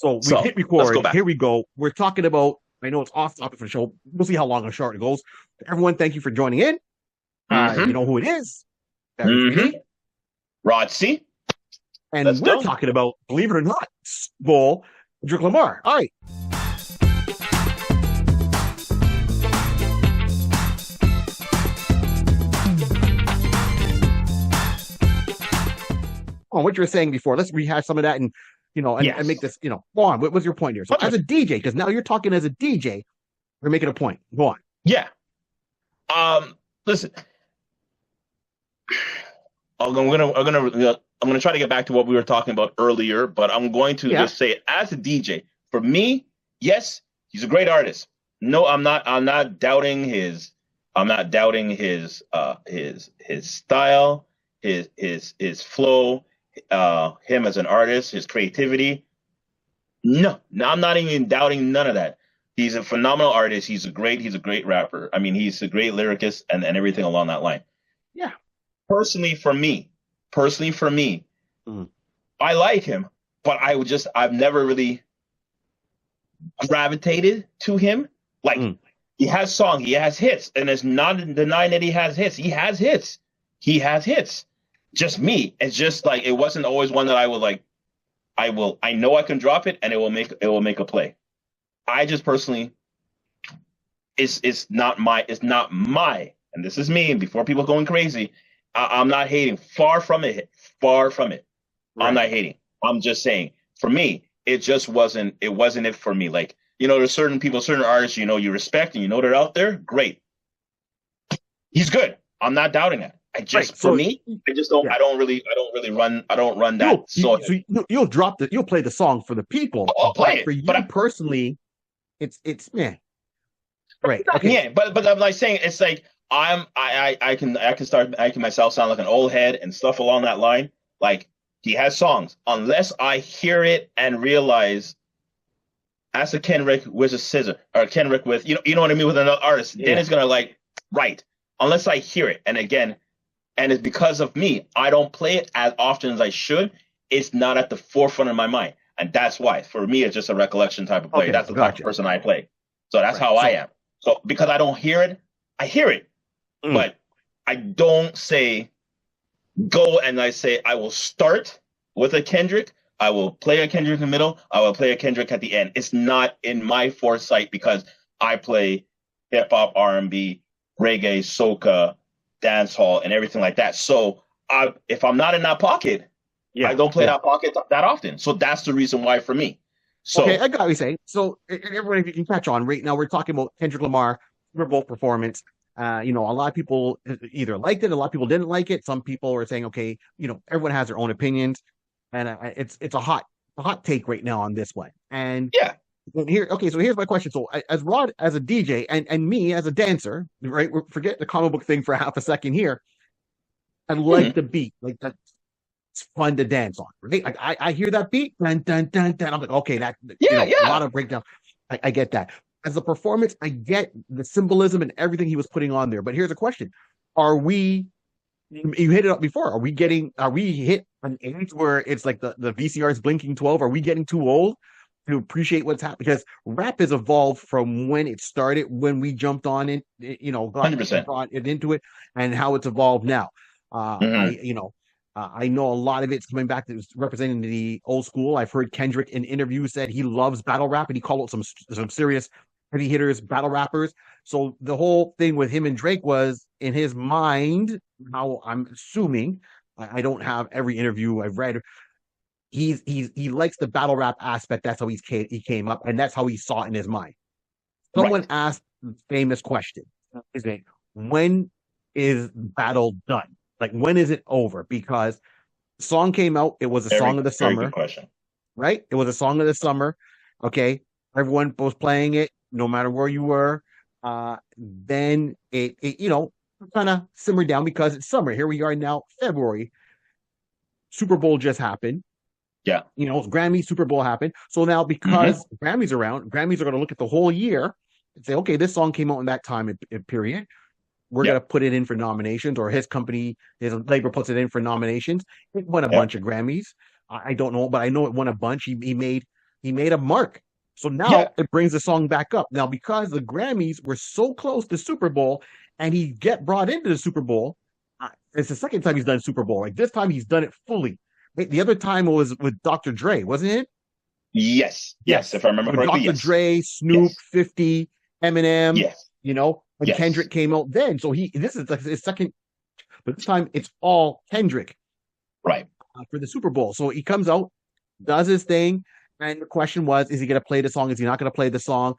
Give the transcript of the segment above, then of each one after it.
So we So hit let's go record. back. Here we go. We're talking about, I know it's off topic for the show. We'll see how long or short it goes. Everyone, thank you for joining in. You Mm-hmm. know who it is. Barry Mm-hmm. 3D. Rod C. And Let's we're go. talking about, believe it or not, Bowl, Kendrick Lamar. All right. On what you were saying before, let's rehash some of that and, and make Yes. this, go on. What was your point here? So as a 100%. DJ, because now you're talking as a DJ, we're making a point. Go on. Yeah. Listen, I'm gonna try to get back to what we were talking about earlier, but I'm going to Yeah. just say it as a DJ. For me, yes, he's a great artist. No, I'm not doubting his. I'm not doubting his style, his flow, him as an artist, his creativity. No, I'm not even doubting none of that. He's a phenomenal artist. He's a great rapper. I mean, he's a great lyricist and everything along that line. Yeah. Personally, for me, Mhm. I like him, but I've never really gravitated to him. Like he has songs, he has hits, and it's not denying that he has hits. He has hits. He has hits. Just me. It's just like it wasn't always one that I would like. I know I can drop it and it will make a play. I just personally it's not my and this is me before people going crazy. I'm not hating. Far from it. Far from it. Right. I'm not hating. I'm just saying for me, it just wasn't it for me. Like, there's certain people, certain artists, you respect and they're out there. Great. He's good. I'm not doubting it. For me, I just don't, yeah. I don't really run that. You'll play the song for the people. I'll play it. For you personally, it's man. Right. Okay. Yeah, but I'm like saying it's like I can start making myself sound like an old head and stuff along that line. Like he has songs. Unless I hear it and realize as a Kendrick with a scissor or Kendrick with you know what I mean with another artist, then it's gonna like right. Unless I hear it. And again, and it's because of me. I don't play it as often as I should. It's not at the forefront of my mind. And that's why. For me, it's just a recollection type of play. That's the type of person I play. So that's how I am. So because I don't hear it, I hear it. But I don't say go and I say I will start with a Kendrick. I will play a Kendrick in the middle. I will play a Kendrick at the end. It's not in my foresight because I play hip hop, R&B, reggae, soca, dancehall, and everything like that. So if I'm not in that pocket, I don't play that pocket that often. So that's the reason why for me. So okay, I got what you're saying. So everyone, if you can catch on right now, we're talking about Kendrick Lamar Super Bowl performance. A lot of people either liked it, a lot of people didn't like it. Some people are saying, okay, everyone has their own opinions, and it's a hot take right now on this one. And so here's my question. So as Rod as a DJ and me as a dancer, right? Forget the comic book thing for half a second here. I like the beat, like that. It's fun to dance on, right? Like I hear that beat, dun, dun, dun, dun. I'm like, okay, that a lot of breakdown. I get that. As a performance, I get the symbolism and everything he was putting on there. But here's a question: are we? You hit it up before. Are we hit an age where it's like the VCR is blinking 12? Are we getting too old to appreciate what's happening? Because rap has evolved from when it started, when we jumped on it, brought it into it, and how it's evolved now. I know a lot of it's coming back to representing the old school. I've heard Kendrick in interviews said he loves battle rap and he called it some serious heavy hitters, battle rappers. So the whole thing with him and Drake was in his mind, how I'm assuming, I don't have every interview I've read. He likes the battle rap aspect. That's how he came up, and that's how he saw it in his mind. Someone asked the famous question: when is battle done? Like, when is it over? Because the song came out, it was a song of the summer. Good question. Right? It was a song of the summer. Okay. Everyone was playing it, no matter where you were. Then it kind of simmered down because it's summer. Here we are now, February. Super Bowl just happened. Yeah. Grammy, Super Bowl happened. So now because Grammys around, Grammys are going to look at the whole year and say, okay, this song came out in that time period. We're going to put it in for nominations, or his company, his label puts it in for nominations. It won a bunch of Grammys. I don't know, but I know it won a bunch. He made He made a mark. So now Yeah. it brings the song back up. Now, because the Grammys were so close to Super Bowl and he get brought into the Super Bowl, it's the second time he's done Super Bowl. Like this time he's done it fully. The other time it was with Dr. Dre, wasn't it? Yes. Yes. If I remember With correctly, Dr. yes. Dre, Snoop, Yes. 50, Eminem, Yes. when Yes. Kendrick came out then. So this is like his second, but this time it's all Kendrick Right. for the Super Bowl. So he comes out, does his thing, and the question was, is he going to play the song? Is he not going to play the song?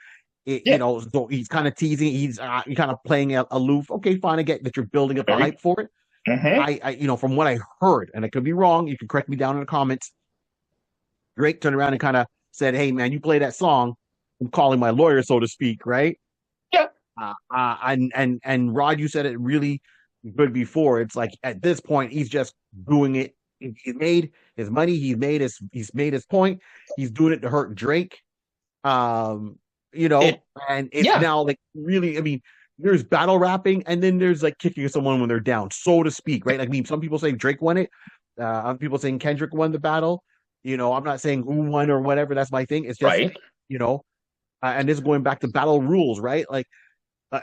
Yeah. So he's kind of teasing. He's kind of playing aloof. Okay, fine. I get that you're building up the Very. hype for it. Mm-hmm. From what I heard, and I could be wrong, you can correct me down in the comments. Drake turned around and kind of said, "Hey, man, you play that song. I'm calling my lawyer, so to speak, right?" Yeah. And Rod, you said it really good before. It's like at this point, he's just doing it. He made his money. He's made his point. He's doing it to hurt Drake. And it's Yeah. now like really. I mean, there's battle rapping, and then there's like kicking someone when they're down, so to speak, right? Like, I mean, some people say Drake won it. Other people saying Kendrick won the battle. I'm not saying who won or whatever. That's my thing. It's just, Right. and this is going back to battle rules, right? Like,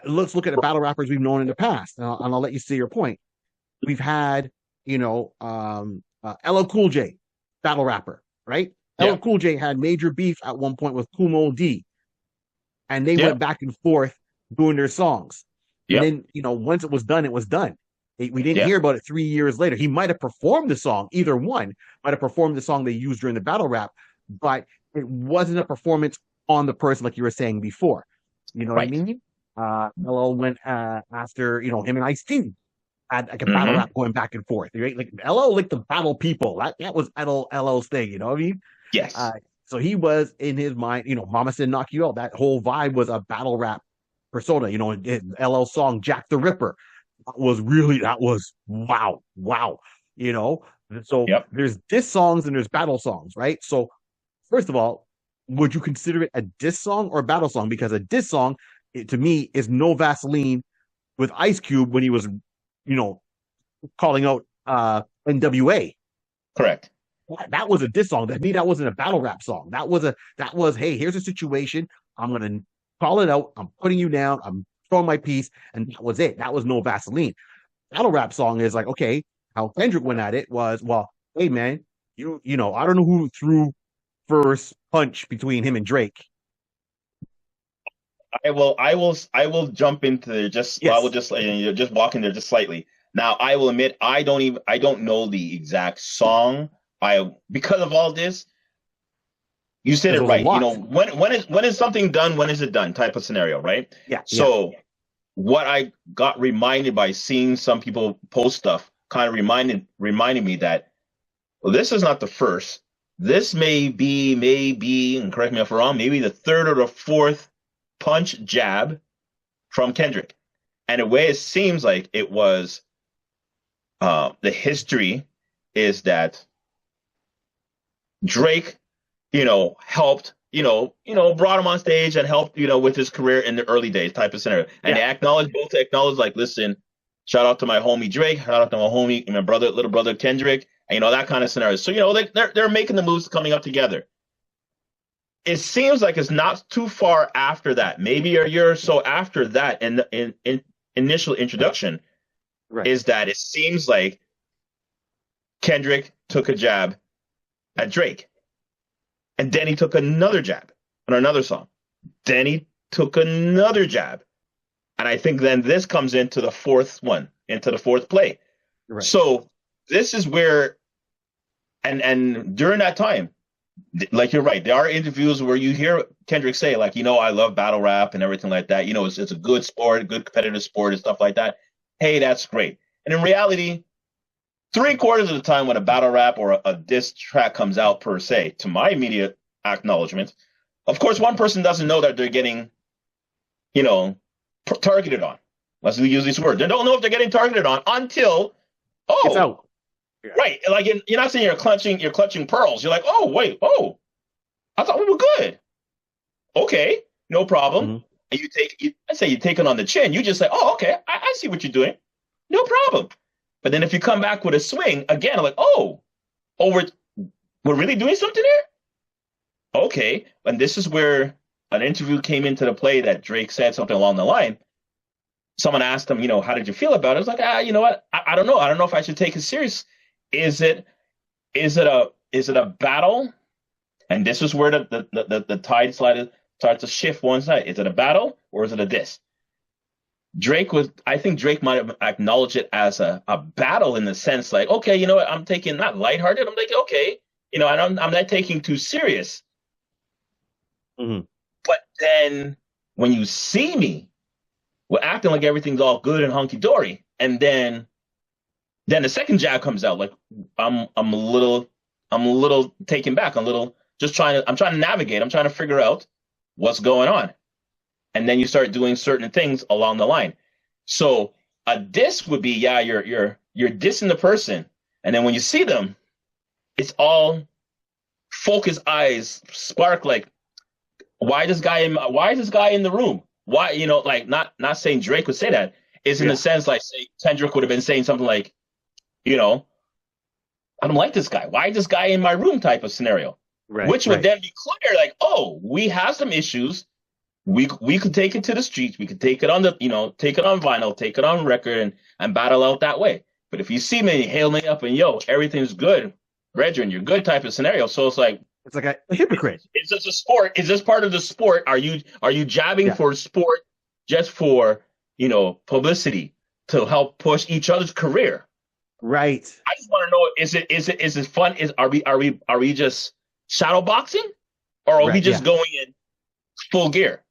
let's look at the battle rappers we've known in the past, and I'll let you see your point. We've had, LL Cool J, battle rapper, right? Yeah. LL Cool J had major beef at one point with Kumo D, and they Yeah. went back and forth doing their songs. Yeah. And then, once it was done, it was done. We didn't Yeah. hear about it 3 years later. He might have performed the song, either one might have performed the song they used during the battle rap, but it wasn't a performance on the person like you were saying before. You know what I Right. mean? LL went after, him and Ice-T had like a battle Mm-hmm. rap going back and forth, right? Like LL like the battle people. That was LL's thing, you know what I mean? Yes. So he was in his mind, Mama Said Knock You Out. That whole vibe was a battle rap persona, LL song Jack the Ripper that was wow. So Yep. there's diss songs and there's battle songs, right? So first of all, would you consider it a diss song or a battle song? Because a diss song, to me, is No Vaseline with Ice Cube when he was, calling out NWA. Correct. That was a diss song. To me, that wasn't a battle rap song. That was, hey, here's a situation. I'm gonna call it out. I'm putting you down. I'm throwing my piece, and that was it. That was No Vaseline. Battle rap song is like, okay, how Kendrick went at it was, well, hey man, I don't know who threw first punch between him and Drake. I will jump into there just Yes. I will just walk in there just slightly. Now I will admit I don't know the exact song. Because of all this, you said it right. When is something done, when is it done type of scenario, right? Yeah. So what I got reminded by seeing some people post stuff kind of reminded me that, well, this is not the first. This may be, and correct me if I'm wrong, maybe the third or the fourth punch jab from Kendrick. And the way it seems like it was, the history is that Drake, helped, brought him on stage and helped, with his career in the early days type of scenario. And they acknowledged, like, listen, shout out to my homie Drake, shout out to my homie, my little brother Kendrick, and, that kind of scenario. So, they're making the moves coming up together. It seems like it's not too far after that, maybe a year or so after that, in initial introduction, Right. is that it seems like Kendrick took a jab at Drake. And then he took another jab on another song. Then he took another jab. And I think then this comes into the fourth play. Right. So this is where, and during that time, like you're right, there are interviews where you hear Kendrick say, like, I love battle rap and everything like that. It's a good sport, good competitive sport and stuff like that. Hey, that's great. And in reality, 3/4 of the time when a battle rap or a diss track comes out per se, to my immediate acknowledgement, of course, one person doesn't know that they're getting, targeted on. Let's use this word. They don't know if they're getting targeted on until, it's out. Yeah. Right. Like you're not saying you're clutching pearls. You're like, oh, wait, I thought we were good. Okay, no problem. Mm-hmm. And you take it on the chin. You just say, oh, okay, I see what you're doing. No problem. But then if you come back with a swing, again, like, we're really doing something here? okay, and this is where an interview came into the play that Drake said something along the line. Someone asked him, how did you feel about it? I was like, you know what? I don't know. I don't know if I should take it serious. Is it is it a battle? And this is where the tide starts to shift one side. Is it a battle or is it a diss? I think Drake might have acknowledged it as a battle in the sense like, okay, you know what? I'm taking not lighthearted. I'm like, okay, and I'm not taking too serious. Mhm. But then when you see me, we're acting like everything's all good and hunky dory, and then the second jab comes out. Like I'm a little taken back. I'm trying to navigate. I'm trying to figure out what's going on, and then you start doing certain things along the line. So a diss would be, yeah, you're dissing the person, and then when you see them, it's all focus eyes spark like, why is this guy in the room? Why, like not saying Drake would say that. Is in the sense like, say Kendrick would have been saying something like, I don't like this guy. Why is this guy in my room type of scenario? Right, Which would then be clear, like, oh, we have some issues. We could take it to the streets. We could take it on take it on vinyl, take it on record, and battle out that way. But if you see me, hail me up, and everything's good, brethren, you're good type of scenario. So it's like a hypocrite. Is this a sport? Is this part of the sport? Are you jabbing for sport, just for publicity to help push each other's career? Right. I just want to know: is it fun? Are we just shadow boxing, or are we just going in full gear?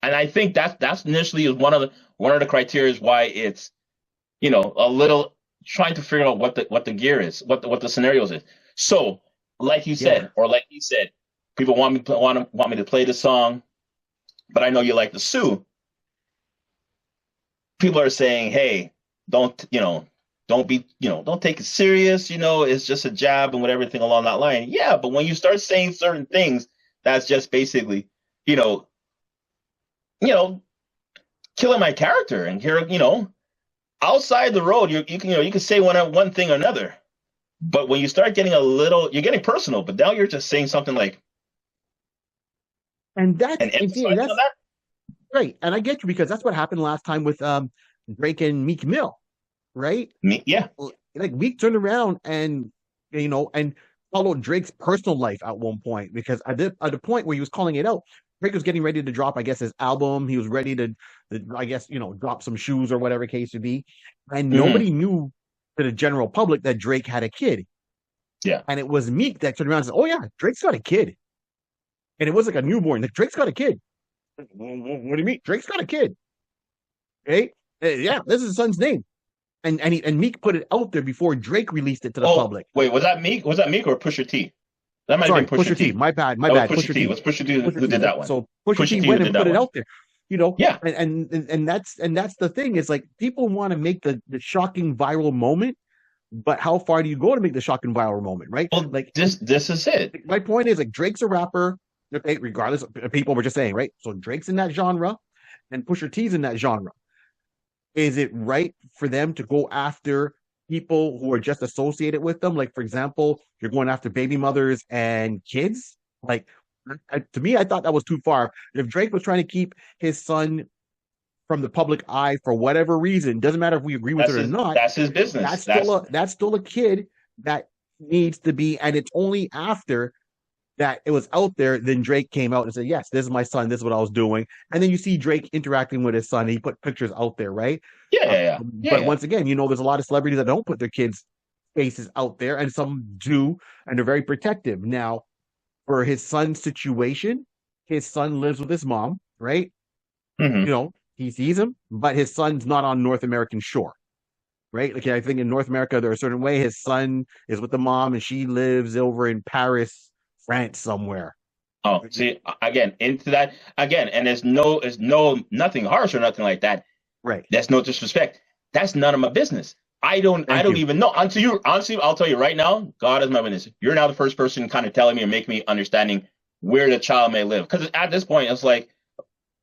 And I think that's initially is one of the criteria why it's a little trying to figure out what the gear is, what the scenarios is. So, like you said, or like he said, people want me to play the song, but I know you like the sue. People are saying, hey, don't take it serious. It's just a jab and whatever, everything along that line. Yeah, but when you start saying certain things, that's just basically, killing my character. And here, outside the road, you can say one thing or another. But when you start getting you're getting personal, but now you're just saying something like, and that's right. And I get you, because that's what happened last time with Drake and Meek Mill, right? Yeah. Like Meek turned around and followed Drake's personal life at one point, because at the point where he was calling it out, Drake was getting ready to drop, I guess, his album. He was ready to I guess, drop some shoes or whatever case to be. And nobody knew to the general public that Drake had a kid. Yeah. And it was Meek that turned around and said, oh, yeah, Drake's got a kid. And it was like a newborn. Like, Drake's got a kid. What do you mean? Drake's got a kid. Okay? Yeah, this is his son's name. And Meek put it out there before Drake released it to the public. Wait, was that Meek? Was that Meek or Pusha T? That might have been Pusha T. My bad. Pusha T. It was Pusha T who did that one. So Pusha T went and put it out there. Yeah. And that's the thing, is like, people want to make the shocking viral moment, but how far do you go to make the shocking viral moment, right? Well, like this is it. My point is, like, Drake's a rapper, okay, regardless of people were just saying, right? So Drake's in that genre and Pusha T's in that genre. Is it right for them to go after people who are just associated with them? Like, for example, you're going after baby mothers and kids. Like, to me, I thought that was too far. If Drake was trying to keep his son from the public eye for whatever reason, doesn't matter if we agree with it or not. That's his business. That's still a kid that needs to be, and it's only after that it was out there, then Drake came out and said, yes, this is my son, this is what I was doing. And then you see Drake interacting with his son, he put pictures out there, right? But once again, there's a lot of celebrities that don't put their kids' faces out there, and some do, and they're very protective. Now, for his son's situation, his son lives with his mom, right? Mm-hmm. He sees him, but his son's not on North American shore, right? Like, I think in North America, there are a certain way. His son is with the mom, and she lives over in Paris, France, somewhere. Oh, see, again, into that again, and there's nothing harsh or nothing like that. Right. That's no disrespect. That's none of my business. I don't even know. Honestly, I'll tell you right now, God is my witness. You're now the first person kind of telling me and making me understanding where the child may live. Because at this point, it's like,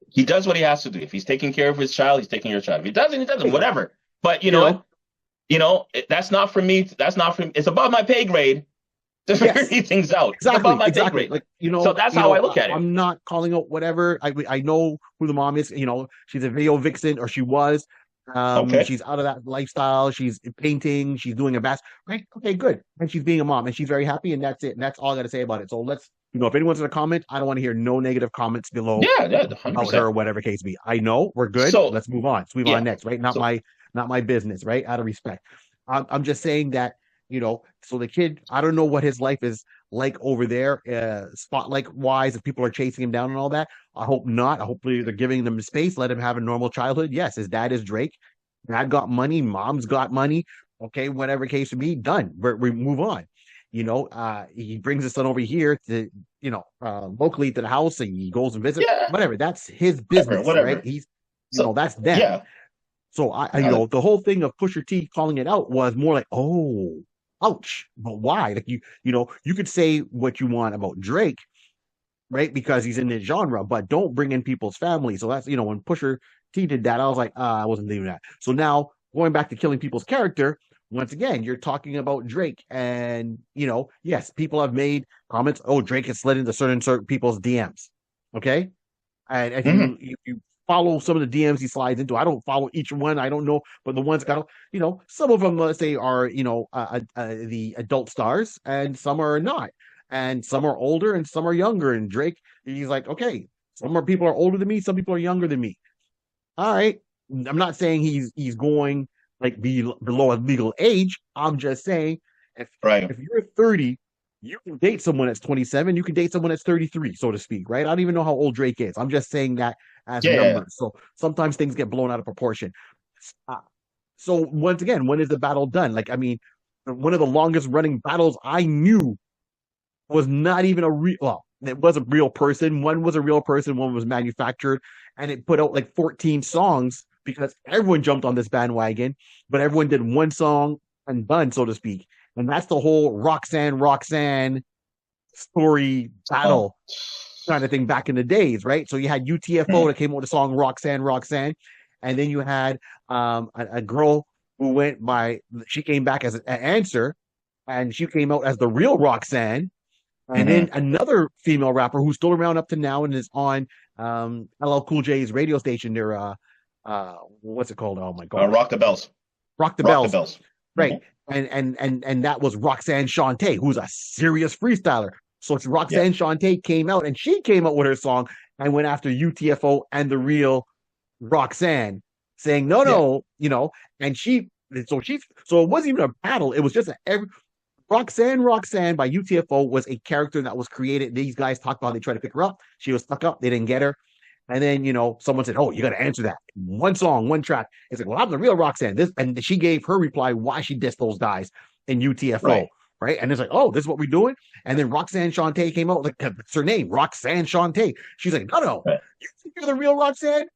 he does what he has to do. If he's taking care of his child, he's taking your child. If he doesn't, he doesn't. Whatever. But that's not for me. That's not for me. It's above my pay grade to figure Yes, things out. It's exactly, above my pay exactly. grade. Like So that's how I look at it. I'm not calling out whatever. I know who the mom is. She's a video vixen, or she was. Okay. She's out of that lifestyle. She's painting. She's doing a bass. Right? Okay, good. And she's being a mom, and she's very happy. And that's it. And that's all I got to say about it. So let's, if anyone's gonna comment, I don't want to hear no negative comments below Yeah, yeah, about her 100%. or whatever case be. I know we're good. So Let's move on. Let's move yeah. on next. Right? So Not my business. Right? Out of respect. I'm just saying that so the kid, I don't know what his life is like over there, spotlight wise, if people are chasing him down and all that. I hope not. Hopefully they're giving him space, let him have a normal childhood. Yes, his dad is Drake. Dad got money, mom's got money. Okay, whatever case may be, done. We move on. He brings his son over here to, locally to the house, and he goes and visits. yeah, Whatever. That's his business, whatever. right? He's, So that's them. yeah. So the whole thing of Pusha T calling it out was more like, oh, ouch. But why? Like you could say what you want about Drake, right? Because he's in this genre, but don't bring in people's families. So that's, when Pusha T did that, I was like, I wasn't doing that. So now going back to killing people's character, once again, you're talking about Drake, and yes, people have made comments. Oh, Drake has slid into certain people's DMs. Okay, and if you follow some of the DMs he slides into, I don't follow each one. I don't know, but the ones got, some of them, let's say, are the adult stars, and some are not, and some are older, and some are younger. And Drake, he's like, okay, people are older than me, some people are younger than me. All right, I'm not saying he's going like below a legal age. I'm just saying if you're 30, you can date someone that's 27, you can date someone that's 33, so to speak, right? I don't even know how old Drake is. I'm just saying that as numbers. So sometimes things get blown out of proportion. So once again, when is the battle done? Like, I mean, one of the longest running battles I knew was not even it was a real person. One was a real person, one was manufactured, and it put out like 14 songs because everyone jumped on this bandwagon, but everyone did one song and done, so to speak. And that's the whole Roxanne story battle kind of thing back in the days, right? So you had UTFO that came out with the song Roxanne, and then you had a girl who she came back as an answer, and she came out as the real Roxanne. And then another female rapper who's still around up to now and is on LL Cool J's radio station there. What's it called? Oh my god! Rock the Bells. Rock the Bells. Right. And that was Roxanne Shante, who's a serious freestyler. So Roxanne Shante came out, and she came out with her song and went after UTFO and the real Roxanne, saying no, and so it wasn't even a battle. It was just Roxanne by UTFO was a character that was created. These guys talked about, they tried to pick her up. She was stuck up. They didn't get her. And then, someone said, oh, you got to answer that. One song, one track. It's like, well, I'm the real Roxanne. And she gave her reply why she dissed those guys in UTFO. Right. And it's like, oh, this is what we're doing. And then Roxanne Shante came out, like, it's her name, Roxanne Shante. She's like, no, you think you're the real Roxanne?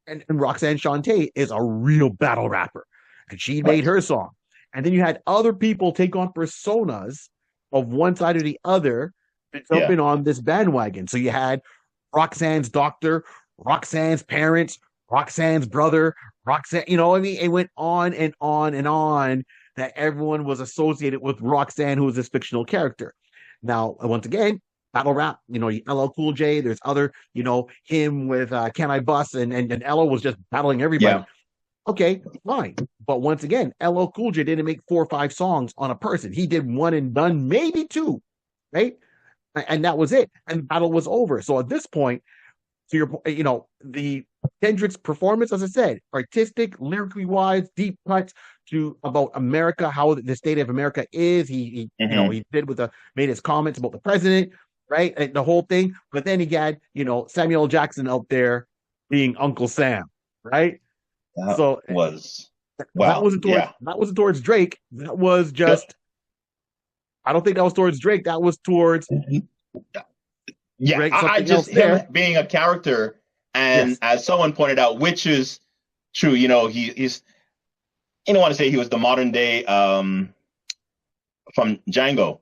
And Roxanne Shante is a real battle rapper. And she made her song. And then you had other people take on personas of one side or the other jumping on this bandwagon. So you had Roxanne's doctor, Roxanne's parents, Roxanne's brother, Roxanne, it went on and on and on, that everyone was associated with Roxanne, who was this fictional character. Now, once again, battle rap, LL Cool J, there's other, him with Can I Bust, and LL was just battling everybody. Yeah. Okay, fine. But once again, LL Cool J didn't make 4 or 5 songs on a person. He did one and done, maybe 2, right? And that was it. And the battle was over. So at this point, to your the Kendrick's performance, as I said, artistic, lyrically wise, deep cuts to about America, how the state of America is. He he did made his comments about the president, right? And the whole thing. But then he had, Samuel Jackson out there being Uncle Sam, right? That wasn't towards Drake. That was just, I don't think that was towards Drake. That was towards Drake, I just him being a character, and as someone pointed out, which is true. He's you don't want to say he was the modern day from Django,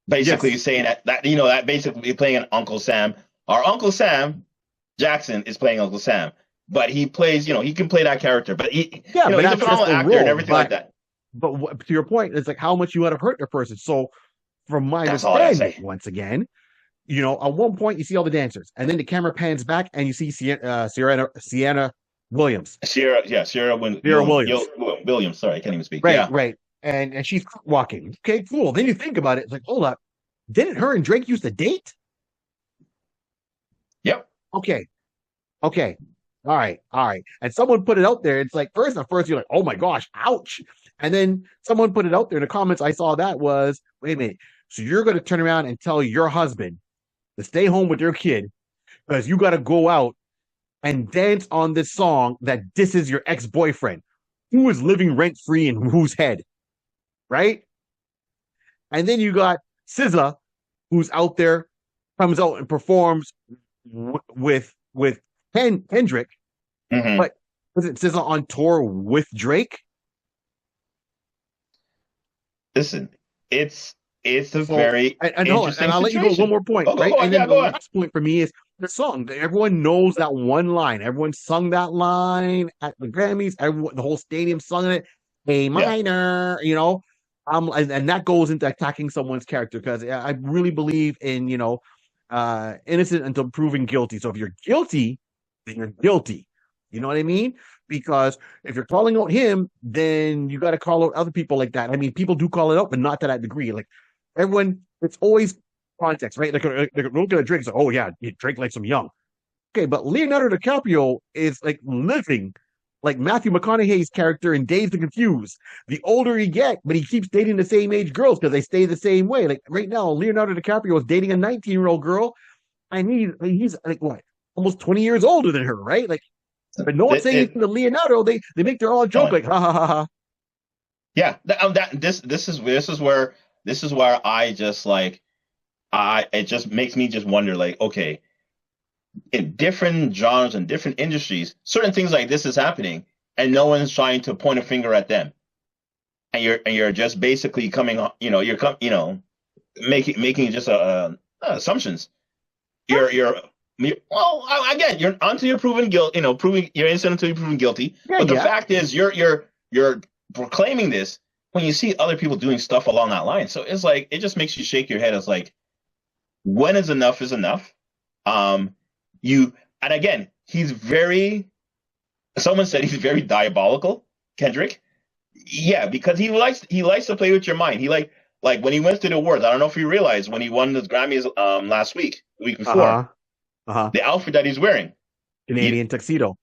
basically saying that that basically playing an Uncle Sam. Our Uncle Sam Jackson is playing Uncle Sam. But he plays, he can play that character. But he's a phenomenal actor and everything like that. But to your point, it's like how much you want to hurt the person. So from my That's all I gotta understanding, say. once again, at one point you see all the dancers, and then the camera pans back and you see Sienna Williams, Sierra Sierra Williams, Williams. Sorry, I can't even speak. right, Yeah. right, and she's walking. Okay, cool. Then you think about it, it's like, hold up, didn't her and Drake used to date? Yep. Okay, okay, all right. And someone put it out there. It's like at first you're like, oh my gosh, ouch. And then someone put it out there in the comments. I saw that was, wait a minute. So you're going to turn around and tell your husband to stay home with your kid because you got to go out and dance on this song that disses your ex-boyfriend, who is living rent free in whose head, right? And then you got SZA, who's out there, comes out and performs with Kendrick, but wasn't SZA on tour with Drake? Listen, it's a very interesting and I'll let you go one more point, right? Go on, and then yeah, the go on. last point for me is the song. Everyone knows that one line. Everyone sung that line at the Grammys. The whole stadium sung it. A minor, and that goes into attacking someone's character because I really believe in innocent until proven guilty. So if you're guilty, then you're guilty. You know what I mean? Because if you're calling out him, then you got to call out other people like that. I mean, people do call it out, but not to that degree. Like everyone, it's always context, right? Like look at Drake. Like, oh yeah, Drake likes him young. Okay, but Leonardo DiCaprio is like living like Matthew McConaughey's character in Dazed and Confused. The older he gets, but he keeps dating the same age girls because they stay the same way. Like right now, Leonardo DiCaprio is dating a 19-year-old girl, and he's like what, almost 20 years older than her, right? Like, but no one's saying anything to Leonardo. They make their own joke like ha ha ha ha. Yeah, this is where I just like it just makes me just wonder like, okay, in different genres and different industries, certain things like this is happening, and no one's trying to point a finger at them, and you're just basically coming on, making just assumptions. Well, again, you're until you're proven guilty, proving you're innocent until you're proven guilty. Yeah, but the fact is, you're proclaiming this when you see other people doing stuff along that line. So it's like it just makes you shake your head. It's like, when is enough is enough? And again, someone said he's very diabolical, Kendrick. Yeah, because he likes to play with your mind. He like when he went to the awards. I don't know if you realized when he won the Grammys the week before. The outfit that he's wearing, Canadian tuxedo,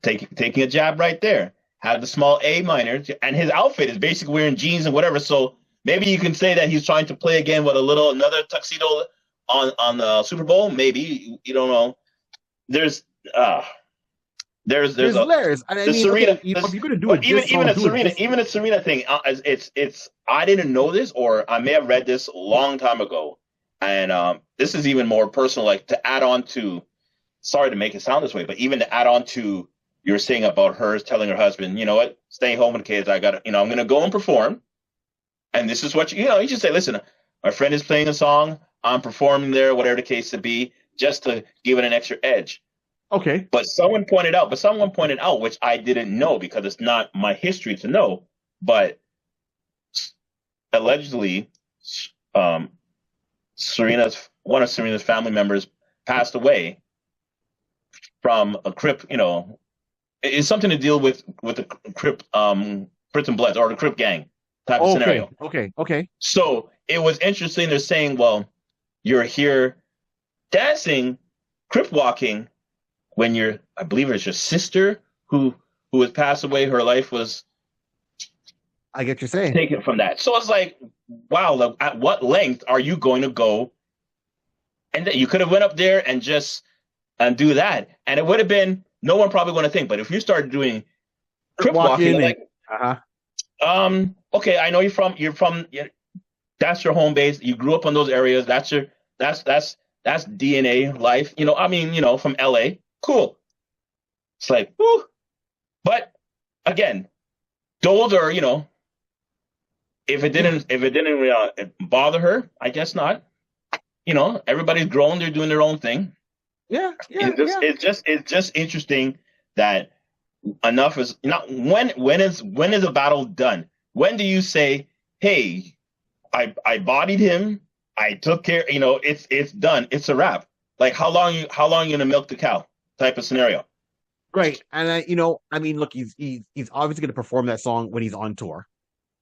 taking a jab right there. Had the small A minor, and his outfit is basically wearing jeans and whatever. So maybe you can say that he's trying to play again with another tuxedo on the Super Bowl. Maybe you don't know. There's layers. I mean, Serena. if you're going to do it, even a Serena thing. It's I didn't know this, or I may have read this a long time ago. And this is even more personal, like to add on to, sorry to make it sound this way, but even to add on to you're saying about her telling her husband, you know what, stay home with the kids. I'm going to go and perform. And this is what you should say, listen, my friend is playing a song. I'm performing there, whatever the case to be, just to give it an extra edge. Okay. But someone pointed out, which I didn't know because it's not my history to know, but allegedly, one of Serena's family members passed away from a Crip, it's something to deal with the Crip, Crips and Bloods or the Crip gang type of scenario. Okay. So it was interesting. They're saying, well, you're here dancing, Crip walking when I believe it's your sister who has passed away. Her life was, I get you're saying, taken from that. So it's like, wow, at what length are you going to go? And you could have went up there and just do that, and it would have been no one probably going to think. But if you started doing Crip walking, like, okay, I know you're from that's your home base. You grew up in those areas. That's DNA life. From LA, cool. It's like, whew. But again, those are if it didn't bother her, I guess not. Everybody's grown; they're doing their own thing. Yeah. It's just interesting that enough is not. When is a battle done? When do you say hey, I bodied him. I took care. It's done. It's a wrap. Like how long you gonna milk the cow type of scenario. Right. And I mean, look, he's obviously going to perform that song when he's on tour,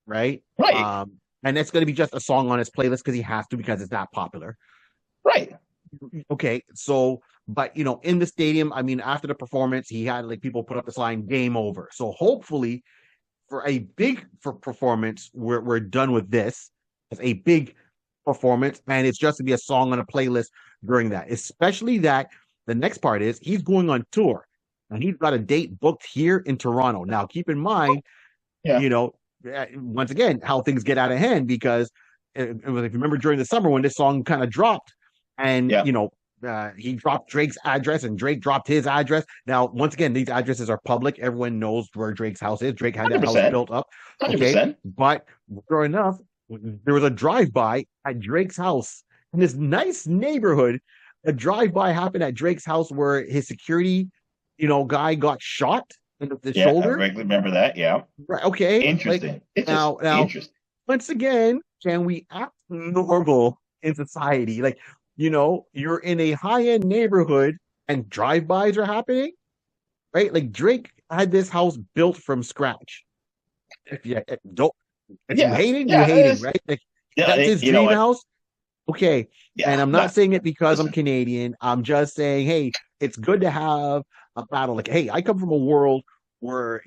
right? Right. And that's going to be just a song on his playlist because he has to because it's that popular. Right. Okay, so but in the stadium, I mean, after the performance, he had like people put up this line, "Game over." So hopefully, for a big performance, we're done with this. It's a big performance, and it's just to be a song on a playlist during that. Especially that the next part is he's going on tour, and he's got a date booked here in Toronto. Now, keep in mind, Yeah. once again, how things get out of hand because if you remember during the summer when this song kind of dropped, and Yeah. he dropped Drake's address and Drake dropped his address. Now, once again, these addresses are public. Everyone knows where Drake's house is. Drake had that house 100%. built up. Okay. 100%. But sure enough, there was a drive-by at Drake's house in this nice neighborhood. A drive-by happened at Drake's house where his security, guy got shot in the Yeah, I shoulder. vaguely remember that. Yeah. Right. Okay. Interesting. Now, Interesting. once again, can we act normal in society? Like, you're in a high-end neighborhood and drive-bys are happening, right? Like Drake had this house built from scratch. If you don't, if you Yeah. hating, Yeah. you hating, right? Like Yeah. that's his You know dream what? house. Okay. Yeah. And I'm not saying it because I'm Listen. Canadian. I'm just saying, hey, it's good to have a battle. Like, hey, I come from a world where,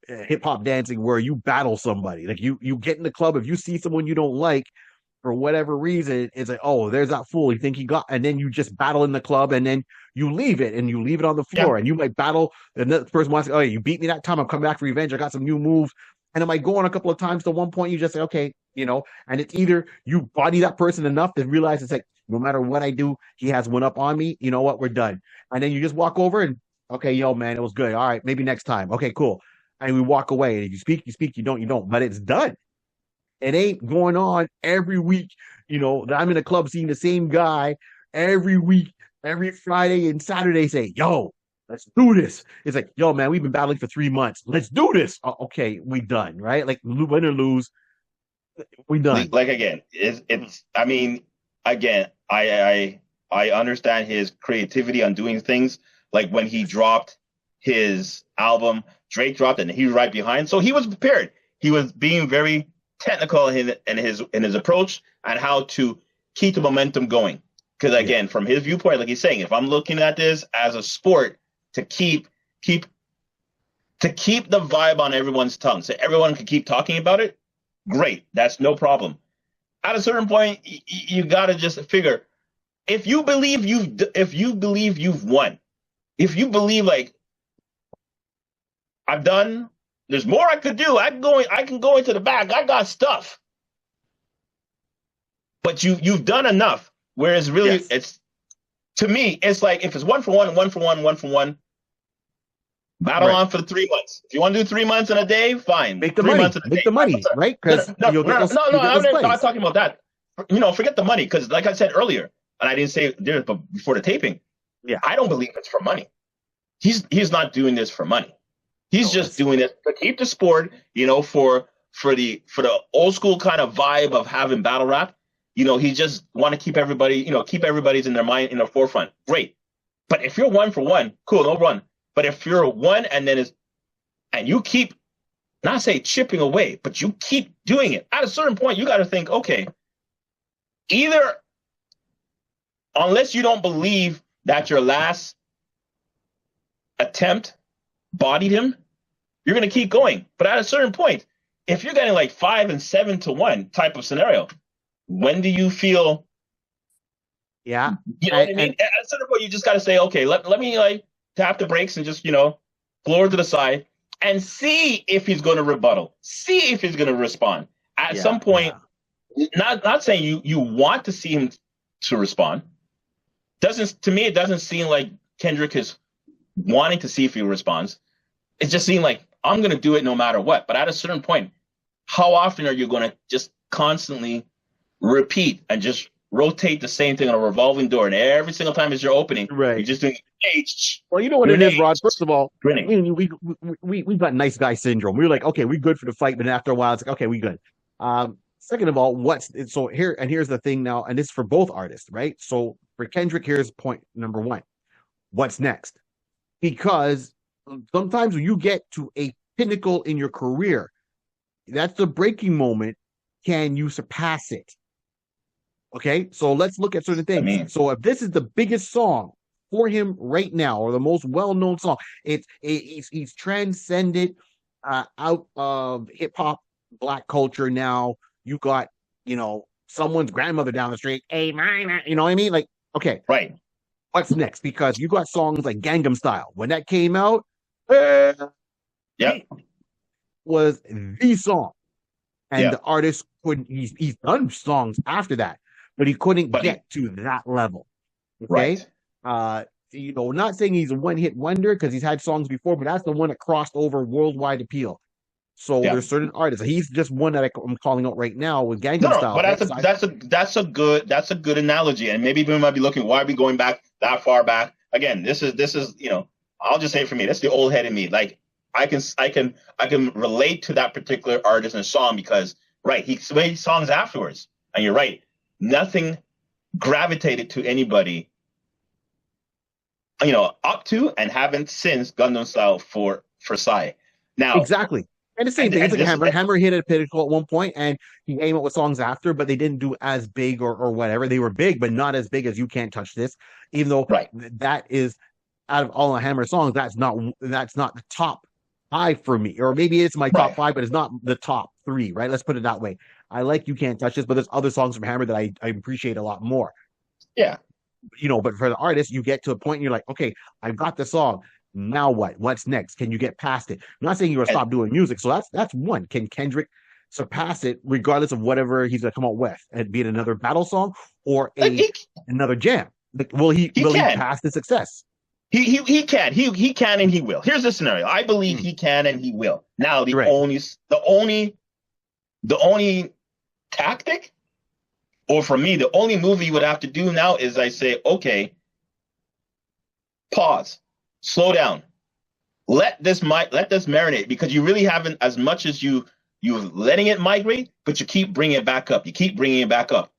hip hop dancing where you battle somebody. Like you get in the club, if you see someone you don't like, for whatever reason, it's like, oh, there's that fool. You think he got, and then you just battle in the club, and then you leave it, and you leave it on the Yeah. floor, and you might battle. And the person wants, oh, you beat me that time. I'm coming back for revenge. I got some new moves, and it might go on a couple of times. To one point, you just say, okay, and it's either you body that person enough to realize it's like, no matter what I do, he has one up on me. You know what? We're done, and then you just walk over and, okay, yo, man, it was good. All right, maybe next time. Okay, cool. And we walk away. And if you speak, you speak. You don't. But it's done. It ain't going on every week. That I'm in a club seeing the same guy every week, every Friday and Saturday say, yo, let's do this. It's like, yo, man, we've been battling for 3 months. Let's do this. Okay, we done, right? Like win or lose, we done. Like again, it's I mean, again, I understand his creativity on doing things. Like when he dropped his album, Drake dropped it and he was right behind. So he was prepared. He was being very technical in his approach and how to keep the momentum going. Because again, from his viewpoint, like he's saying, if I'm looking at this as a sport to keep the vibe on everyone's tongue, so everyone can keep talking about it, great, that's no problem. At a certain point, you got to just figure, if you believe you've won, if you believe like I've done, there's more I could do. I can go into the back. I got stuff. But you've done enough. Whereas really it's, to me, it's like if it's 1 for 1, 1 for 1, 1 for 1, battle on for the 3 months. If you want to do 3 months in a day, fine. Make the money. Make the money, right? Because no, I'm not talking about that. Forget the money, because like I said earlier, and I didn't say it before the taping, I don't believe it's for money. He's not doing this for money. He's just doing it to keep the sport, for the old school kind of vibe of having battle rap. He just want to keep everybody, keep everybody's in their mind, in their forefront. Great. But if you're 1 for 1, cool, no run. But if you're 1 and you keep, not say chipping away, but you keep doing it, at a certain point, you got to think, okay, either, unless you don't believe that your last attempt bodied him, you're going to keep going. But at a certain point, if you're getting like 5 and 7 to 1 type of scenario, when do you feel? Yeah. You know what I mean? At a certain point, you just got to say, okay, let me like tap the brakes and just, floor to the side and see if he's going to rebuttal, see if he's going to respond. At some point, not saying you want to see him to respond. To me, it doesn't seem like Kendrick is wanting to see if he responds. It just seemed like, I'm going to do it no matter what. But at a certain point, how often are you going to just constantly repeat and just rotate the same thing on a revolving door? And every single time as you're opening, you're just doing Well, you know what it is, Rod? First of all, we got nice guy syndrome. We were like, okay, we're good for the fight. But after a while, it's like, okay, we good. Second of all, here's the thing now, and this is for both artists, right? So for Kendrick, here's point number one. What's next? Because sometimes when you get to a pinnacle in your career, that's the breaking moment. Can you surpass it? Okay, so let's look at certain I things. mean, So if this is the biggest song for him right now, or the most well-known song, he's transcended out of hip hop, black culture. Now you got someone's grandmother down the street, hey mine, you know what I mean? Like, okay, right. what's next? Because you got songs like Gangnam Style when that came out, uh, Yep. was the song, and the Yep. artist couldn't. He's done songs after that, but he couldn't But get to that level. Okay. right. Not saying he's a one-hit wonder because he's had songs before, but that's the one that crossed over worldwide appeal. So Yeah. there's certain artists. He's just one that I'm calling out right now with No, Gangnam no, Style, but right? that's a good analogy, and maybe we might be looking. Why are we going back that far back? Again, this is I'll just say it for me. That's the old head in me. Like I can relate to that particular artist and song because right, he made songs afterwards, and you're right. Nothing gravitated to anybody, up to and haven't since Gundam Style for Psy. Now, Exactly. And the same thing. It's like this, Hammer. Hammer hit a pinnacle at one point, and he came up with songs after, but they didn't do as big or whatever. They were big, but not as big as You Can't Touch This. Even though right, that is out of all the Hammer songs, that's not the top five for me. Or maybe it's my top right, five, but it's not the top three, right? Let's put it that way. I like You Can't Touch This, but there's other songs from Hammer that I appreciate a lot more. yeah. But for the artist, you get to a point and you're like, okay, I've got the song. Now what? What's next? Can you get past it? I'm not saying you're gonna And stop doing music. So that's one. Can Kendrick surpass it regardless of whatever he's gonna come out with? And be it another battle song or like another jam. Like, will he he will he can. pass the success? He can. He can and he will. Here's the scenario. I believe Hmm. he can and he will. Now You're right. the only tactic, or for me, the only movie you would have to do now is I say, okay, pause, slow down, let this marinate because you really haven't as much as you're letting it migrate, but you keep bringing it back up. You keep bringing it back up.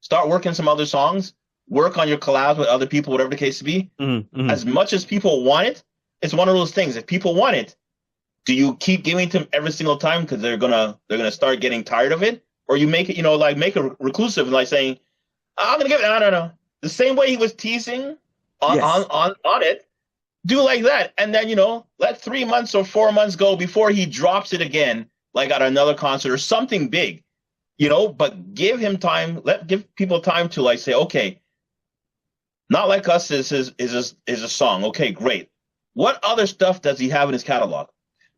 Start working some other songs, work on your collabs with other people, whatever the case to be. Mm-hmm. As much as people want it, it's one of those things. If people want it, do you keep giving it to them every single time because they're gonna start getting tired of it, or you make it like make it reclusive and like saying, I'm gonna give it. No. The same way he was teasing on Yes. on it, do like that, and then let 3 months or 4 months go before he drops it again, like at another concert or something big. But give him time. Give people time to like say, okay, Not Like Us is a song. Okay, great. What other stuff does he have in his catalog?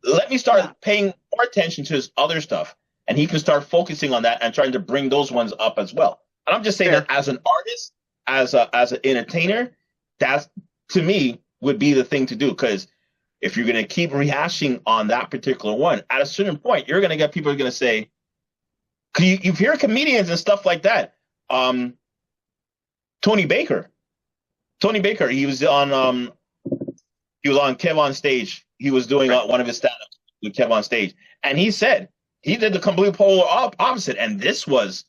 Let me start paying more attention to his other stuff, and he can start focusing on that and trying to bring those ones up as well. And I'm just saying that as an artist, as an entertainer, that's to me would be the thing to do, because if you're going to keep rehashing on that particular one, at a certain point, you're going to get people who are going to say, you hear comedians and stuff like that. Tony Baker, he was on Kev on Stage. He was doing one of his stand-ups with Kev on Stage, and he said he did the complete polar opposite. And this was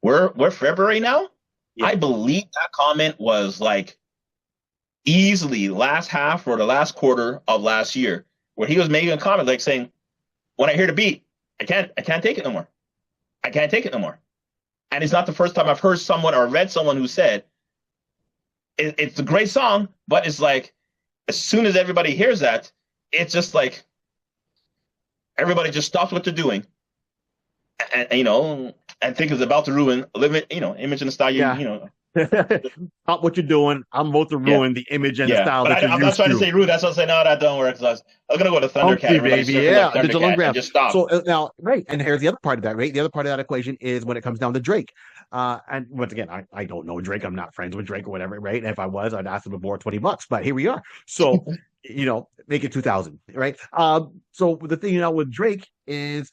we're February now. Yeah. I believe that comment was like easily last half or the last quarter of last year, where he was making a comment like saying, "When I hear the beat, I can't take it no more. I can't take it no more." And it's not the first time I've heard someone or read someone who said it's a great song, but it's like as soon as everybody hears that, it's just like everybody just stops what they're doing, and think it's about to ruin image and the style. Stop what you're doing. I'm about to ruin the image and the style but that you're I'm not trying to say rude. That's what I'm saying. No, that don't work. I was gonna go to Thundercat, baby. Yeah, Thundercat, and just stop. So now, right, and here's the other part of that. Right, the other part of that equation is when it comes down to Drake. And once again, I don't know Drake. I'm not friends with Drake or whatever. Right, and if I was, I'd ask him to borrow $20. But here we are. So make it 2,000. Right. So the thing with Drake is.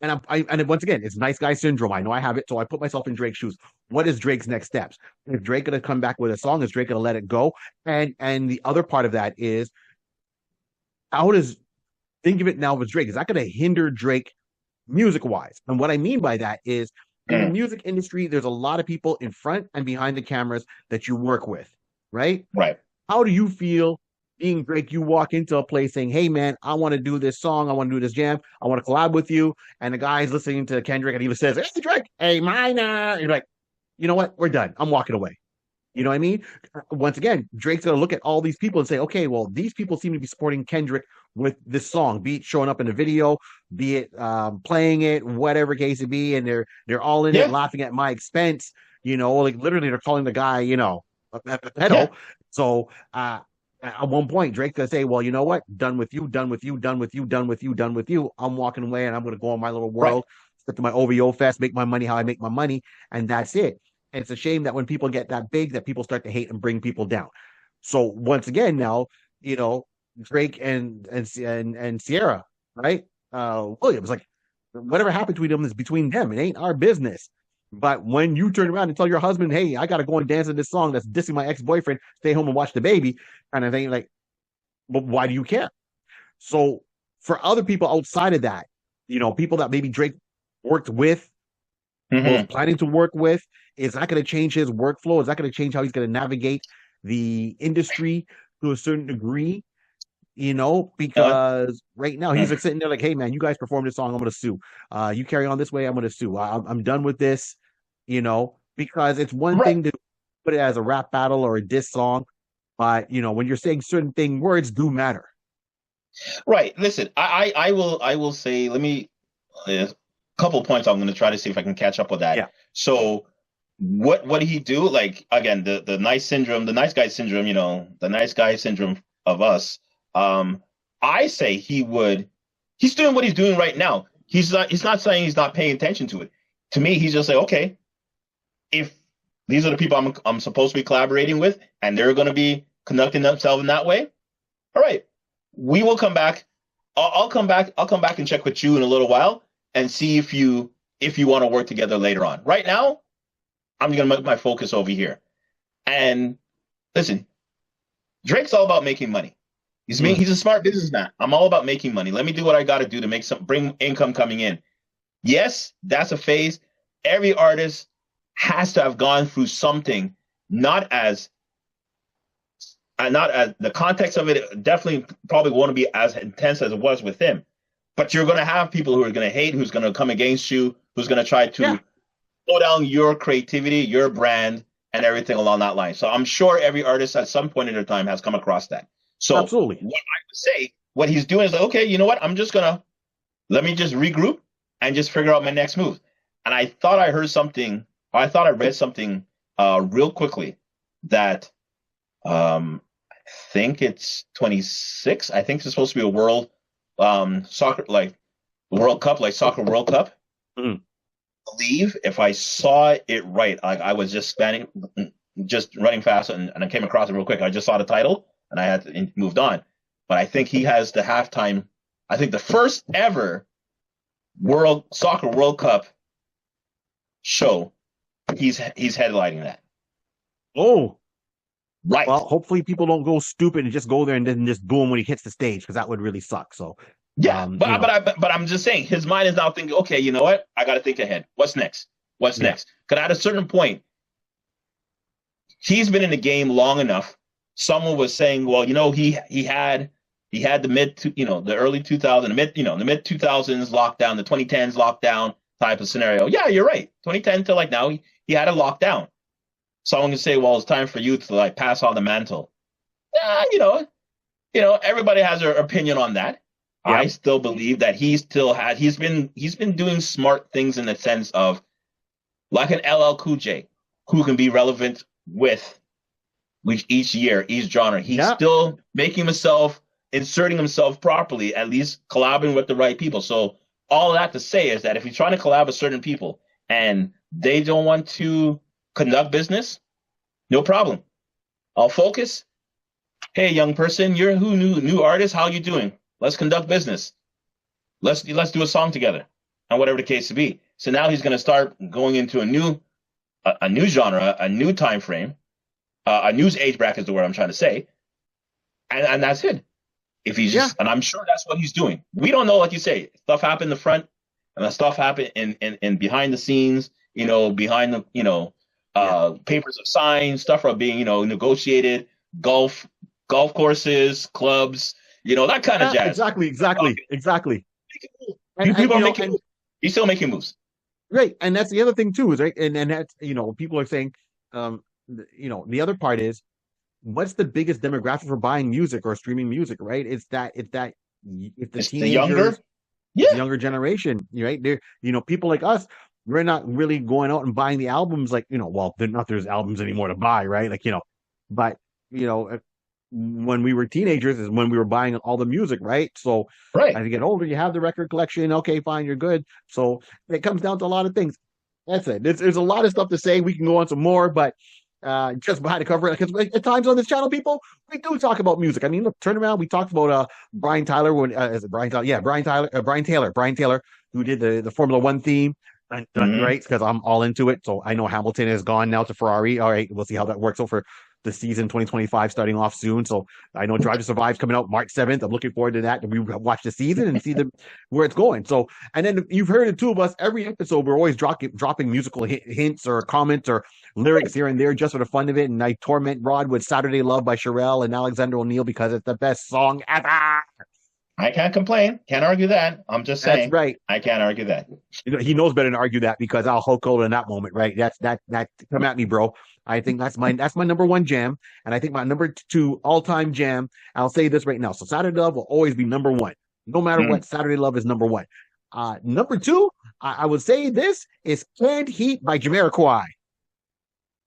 And once again, it's nice guy syndrome. I know I have it, so I put myself in Drake's shoes. What is Drake's next steps? Is Drake going to come back with a song? Is Drake going to let it go? And the other part of that is, think of it now with Drake. Is that going to hinder Drake music wise. And what I mean by that is in the Mm, music industry, there's a lot of people in front and behind the cameras that you work with, right? right. How do you feel being Drake? You walk into a place saying, "Hey, man, I want to do this song. I want to do this jam. I want to collab with you." And the guy's listening to Kendrick and he says, "Hey, Drake, hey, minor." And you're like, you know what? We're done. I'm walking away. You know what I mean? Once again, Drake's going to look at all these people and say, okay, well, these people seem to be supporting Kendrick with this song, be it showing up in the video, be it playing it, whatever case it be, and they're all in it, Yeah, laughing at my expense. You know, like literally, they're calling the guy, you know, a yeah, pedo. So at one point, Drake's gonna say, "Well, you know what? Done with you, done with you, done with you, done with you, done with you. I'm walking away, and I'm gonna go on my little right. world, step to my OVO fest, make my money how I make my money, and that's it." And it's a shame that when people get that big, that people start to hate and bring people down. So once again, now you know Drake and Sierra, right? Williams, like whatever happened between them is between them. It ain't our business. But when you turn around and tell your husband, "Hey, I got to go and dance in this song that's dissing my ex boyfriend, stay home and watch the baby," kind of thing, like, but why do you care? So for other people outside of that, you know, people that maybe Drake worked with or was Hmm. planning to work with, is that going to change his workflow? Is that going to change how he's going to navigate the industry to a certain degree? You know, Uh, because right now he's like sitting there like, "Hey man, you guys perform this song, I'm going to sue. You carry on this way, I'm going to sue. I'm done with this." You know, because it's one right, thing to put it as a rap battle or a diss song, but you know, when you're saying certain thing, words do matter. right. Listen, I will say, let me a couple points. I'm going to try to see if I can catch up with that. Yeah. So, what did he do? Like again, the nice syndrome, the nice guy syndrome. You know, the nice guy syndrome of us. Um, I say he would. He's doing what he's doing right now. He's not. He's not saying he's not paying attention to it. To me, he's just like, okay, if these are the people I'm supposed to be collaborating with, and they're going to be conducting themselves in that way, all right, we will come back. I'll come back. I'll come back and check with you in a little while and see if you want to work together later on. Right now, I'm going to make my focus over here. And listen, Drake's all about making money. Mm. He's a smart businessman. I'm all about making money. Let me do what I got to do to bring income coming in. Yes, that's a phase. Every artist has to have gone through something, not as not as the context of it definitely probably won't be as intense as it was with him. But you're going to have people who are going to hate, who's going to come against you, who's going to try Yeah, to slow down your creativity, your brand, and everything along that line. So I'm sure every artist at some point in their time has come across that. So absolutely. what I would say, what he's doing is like, okay, you know what? I'm just gonna let me just regroup and just figure out my next move. And I thought I heard something, or I thought I read something real quickly that I think it's 26. I think it's supposed to be a world soccer, like World Cup, like soccer World Cup. Mm. Believe if I saw it right, like I was just standing, just running fast, and I came across it real quick. I just saw the title and I had to, moved on. But I think he has the halftime. I think the first ever World Soccer World Cup show. He's headlining that. Oh, Right. well, hopefully people don't go stupid and just go there and then just boom when he hits the stage because that would really suck. So, Yeah, you but know, I'm just saying his mind is now thinking, okay, you know what? I got to think ahead. What's next? What's yeah, next? Because at a certain point, he's been in the game long enough. Someone was saying, well, you know, he had the the early 2000s, the mid 2000s lockdown, the 2010s lockdown type of scenario. Yeah, you're right. 2010 to like now, he had a lockdown. Someone can say, well, it's time for you to like pass on the mantle. Yeah, everybody has their opinion on that. yeah, I still believe that he's been doing smart things in the sense of like an LL Cool J who can be relevant with each year, each genre. He's yeah, still making himself, inserting himself properly, at least collabing with the right people. So all of that to say is that if he's trying to collab with certain people and they don't want to conduct business, no problem. I'll focus. Hey, young person, you're who new artist? How you doing? Let's conduct business. Let's do a song together, and whatever the case to be. So now he's going to start going into a new genre, a new time frame, a new age bracket is the word I'm trying to say, and that's it. If he's yeah, just, and I'm sure that's what he's doing. We don't know, like you say, stuff happened in the front, and the stuff happened in behind the scenes, behind the, papers of signs, stuff are being, negotiated, golf, golf courses, clubs, that kind of jazz. Exactly. People are making moves. He's still making moves. Right. And that's the other thing too, is right. And that's, people are saying, the other part is, what's the biggest demographic for buying music or streaming music, right? It's the teenagers, the younger generation, right? They're, people like us, we're not really going out and buying the albums like, there's albums anymore to buy, right? Like, but, when we were teenagers is when we were buying all the music, right? So as you get older, you have the record collection. Okay, fine, you're good. So it comes down to a lot of things. That's it. There's a lot of stuff to say. We can go on some more, but just behind the cover, because at times on this channel, people, we do talk about music. I mean, look, turn around. We talked about Brian Tyler is it Brian Tyler? Yeah, Brian Taylor, who did the Formula One theme. Right, because I'm all into it. So I know Hamilton is gone now to Ferrari. All right, we'll see how that works out for the season 2025 starting off soon. So I know Drive to Survive coming out March 7th. I'm looking forward to that. We watch the season and see where it's going. So, and then you've heard the two of us every episode. We're always dropping musical hints or comments or lyrics here and there just for the fun of it. And I torment Rod with Saturday Love by Charelle and Alexander O'Neal because it's the best song ever. I can't complain. Can't argue that. I'm just saying. That's right. I can't argue that. He knows better than to argue that because I'll Hulk out in that moment, right? That come at me, bro. I think that's my number one jam, and I think my number two all-time jam. I'll say this right now. So Saturday Love will always be number one, no matter what. Saturday Love is number one. Number two, I would say this is Canned Heat by Jamiroquai.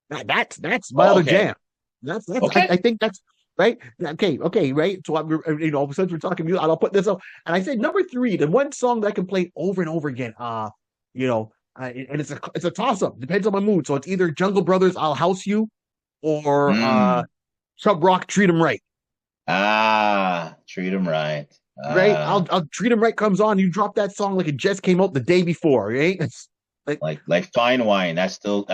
That's my other jam. That's okay. I think that's. Right? Okay, right? So, since we're talking music, I'll put this up. And I said number three, the one song that I can play over and over again, and it's a toss-up. Depends on my mood. So it's either Jungle Brothers, I'll House You, or Chub Rock, Treat 'Em Right. Treat 'Em Right. Right? I'll Treat 'Em Right comes on, you drop that song like it just came out the day before, right? It's like fine wine. That still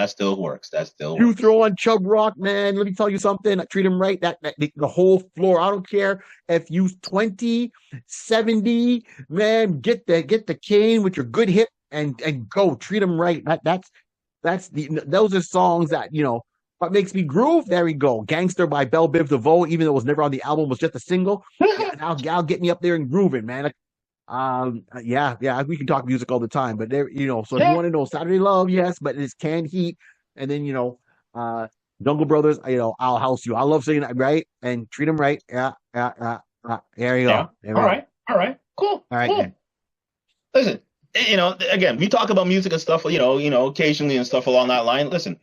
works. You throw on Chub Rock, man. Let me tell you something. Treat 'Em Right. That the whole floor. I don't care if you 20, 70, man. Get the cane with your good hip and go. Treat 'Em Right. Those are songs that what makes me groove. There we go. Gangster by Belle Biv DeVoe, even though it was never on the album, was just a single. I'll get me up there and grooving, man. We can talk music all the time, but there, so if you want to know Saturday Love, yes, but it's Canned Heat, and then Jungle Brothers, I'll House You. I love saying that, right? And Treat 'Em Right. There you go. All right, cool. All right, cool. Listen, again, we talk about music and stuff, occasionally and stuff along that line. Listen,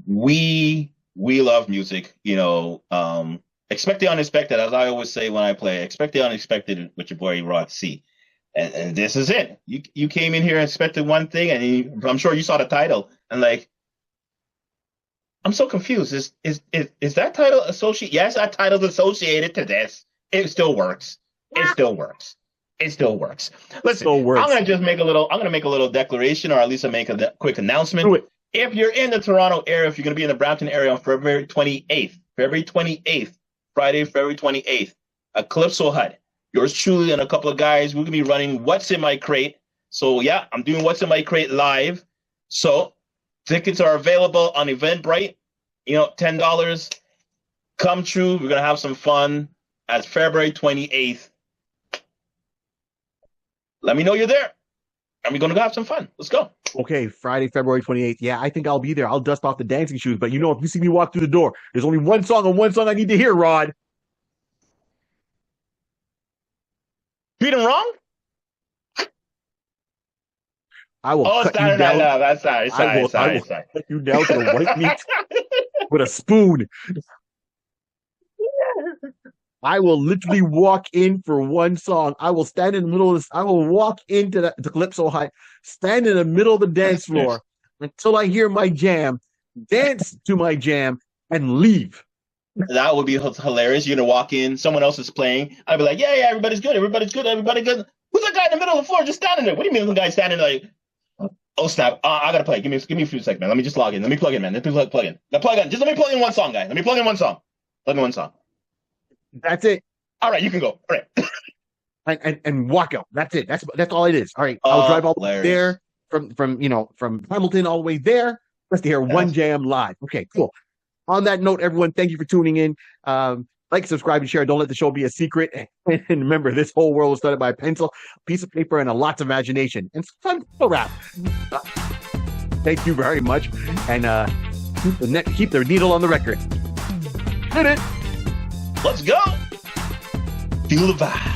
we love music, expect the unexpected, as I always say when I play. Expect the unexpected with your boy Rod C. And this is it. You came in here and expected one thing, and I'm sure you saw the title, and I'm so confused. Is that title associated? Yes, that title's associated to this. It still works. Listen, I'm gonna make a little declaration, or at least make a quick announcement. Do it. If you're in the Toronto area, if you're gonna be in the Brampton area on February 28th, Friday, February 28th, at Calypso Hut. Yours truly and a couple of guys, we're going to be running What's in My Crate. So, yeah, I'm doing What's in My Crate live. So, tickets are available on Eventbrite. $10. Come true. We're going to have some fun at February 28th. Let me know you're there. And we're going to go have some fun. Let's go. Okay, Friday, February 28th. Yeah, I think I'll be there. I'll dust off the dancing shoes. But if you see me walk through the door, there's only one song I need to hear, Rod. Treat 'Em Wrong? I will cut you down. No, that's sorry. I will cut you down to the white meat with a spoon. I will literally walk in for one song. I will stand in the middle of this. I will walk into the Calypso Hut, stand in the middle of the dance floor until I hear my jam, dance to my jam, and leave. That would be hilarious. You're going to walk in, someone else is playing. I'd be like, yeah, everybody good. Who's that guy in the middle of the floor just standing there? What do you mean the guy standing there like, oh, snap. I got to play. Give me a few seconds, man. Let me just log in. Let me plug in, man. Let me plug in. Just let me plug in one song, guy. Let me plug in one song. That's it. All right, you can go. All right. and walk out. That's it. That's all it is. All right, I'll drive all the way there from Hamilton all the way there just to hear one jam live. Okay, cool. On that note, everyone, thank you for tuning in. Like, subscribe, and share. Don't let the show be a secret. And remember, this whole world was started by a pencil, a piece of paper, and a lots of imagination. And sometimes a rap. Thank you very much. And keep the needle on the record. Hit it. Let's go. Feel the vibe.